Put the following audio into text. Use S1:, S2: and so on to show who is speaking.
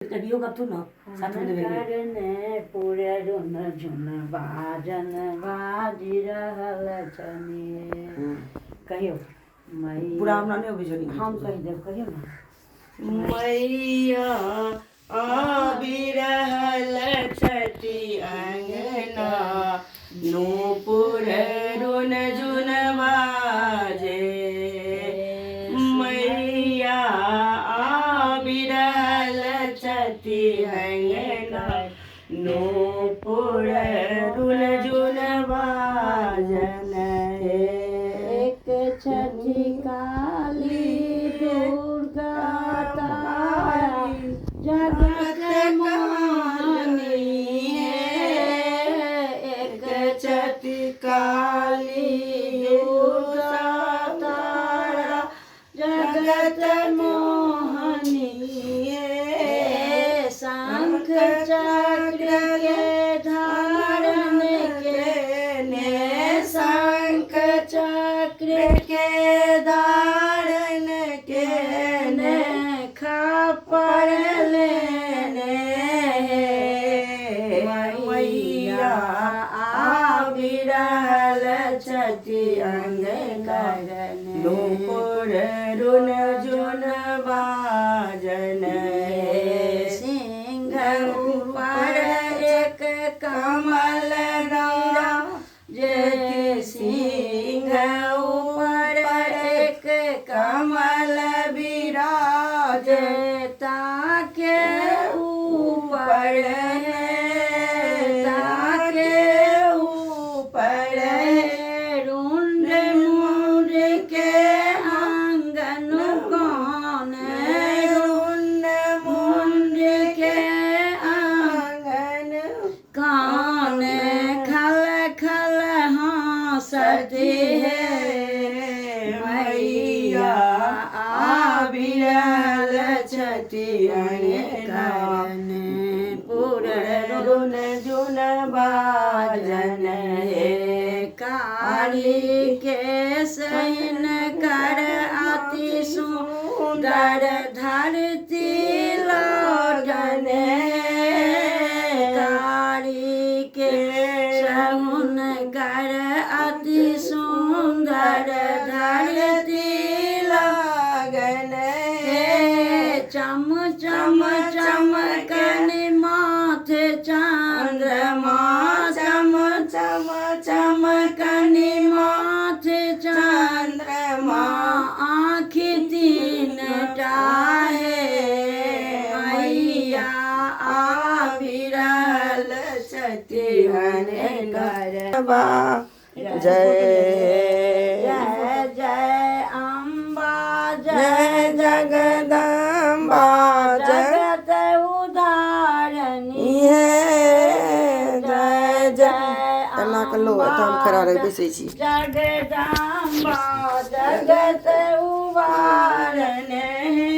S1: योग अब तू ना साथ में देवे
S2: करने पूरे रुन झुन बाजन बाजी रहल छनी कहियो मैया
S1: पूरा हमरा नहीं होबे जनी
S2: हम कह देब कहियो ना
S3: मैया आबि रहल छठी अंगना नूपुर रुन झुन बाजे मैया आबि रहल छठी अंगना नूपुर रुन झुन बाजन
S2: एक छठी काली दुर्गा तारा जगत मोहिनी
S3: एक छठी काली दुर्गा तारा
S2: जगत मोहनी शंख चक्र के धारण के ने शंख चक्र
S3: के धारण के
S2: ने खपर लेने
S3: मैया आबि रहल छठी अंगना नूपुर रुन झुन बाजन
S2: सिंह ऊपर एक कमल
S3: जे सिंह ऊपर एक कमल विराज
S2: ताके ऊपर
S3: ताके ऊपर
S2: रुंड मुंड के आंगन कौन
S3: रुन
S2: मुंड के
S3: आंगन
S2: कान खल खल हंसती है
S3: मैया आबि रहल छठी अंगना रुन झुन बाजन
S2: काली के सैन कर अति सुंदर धरती लौटन काली के सहुन कर अति सुंदर धरती
S3: लगन
S2: चम चम चमकन माथे चंद्रमा
S3: चम चम
S2: चमकन माथे चंद्रमा आँखि तीन टाहे मैया
S3: आबि रहल छठी अंगना जय
S2: जय जय अम्बा
S3: जय जगदम्बा
S2: जगत उदारणी
S3: जय जय तना कलो हम खड़ा रह बैसे छी
S2: जगदम्बा जगत उदारणी